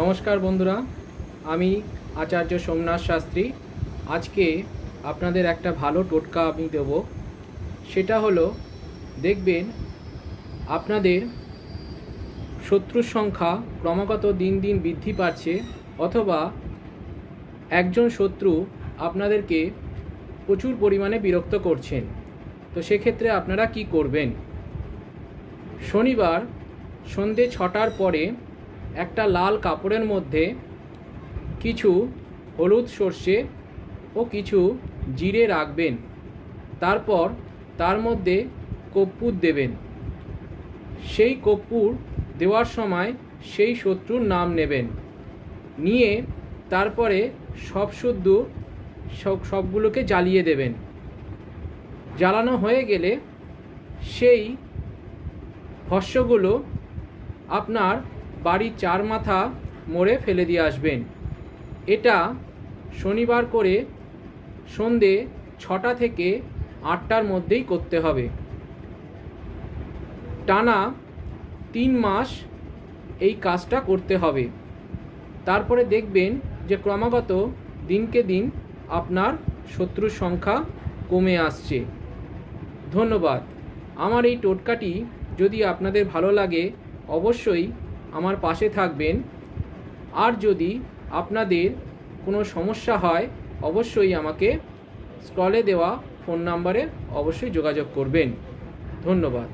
নমস্কার বন্ধুরা, আমি আচার্য সোমনাথ শাস্ত্রী। আজকে আপনাদের একটা ভালো টোটকা আমি দেব। সেটা হলো, দেখবেন আপনাদের শত্রুর সংখ্যা ক্রমাগত দিন দিন বৃদ্ধি পাচ্ছে, অথবা একজন শত্রু আপনাদেরকে প্রচুর পরিমাণে বিরক্ত করছেন। তো সেক্ষেত্রে আপনারা কি করবেন? শনিবার সন্ধে 6টার পরে একটা লাল কাপড়ের মধ্যে কিছু হলুদ সর্ষে ও কিছু জিরে রাখবেন। তারপর তার মধ্যে কর্পূর দেবেন। সেই কর্পূর দেওয়ার সময় সেই শত্রুর নাম নেবেন, নিয়ে তারপরে সবগুলোকে জ্বালিয়ে দেবেন। জ্বালানো হয়ে গেলে সেই ভস্মগুলো আপনার বাড়ির 4 মাথা মোড়ে ফেলে দিয়ে আসবেন। এটা শনিবার করে সন্ধে 6টা থেকে 8টার মধ্যেই করতে হবে। টানা 3 মাস এই কাজটা করতে হবে। তারপরে দেখবেন যে ক্রমাগত দিনকে দিন আপনার শত্রুর সংখ্যা কমে আসছে। ধন্যবাদ। আমার এই টোটকাটি যদি আপনাদের ভালো লাগে, অবশ্যই আমার পাশে থাকবেন। আর যদি আপনাদের কোনো সমস্যা হয়, অবশ্যই আমাকে স্ক্রলে দেওয়া ফোন নাম্বারে অবশ্যই যোগাযোগ করবেন। ধন্যবাদ।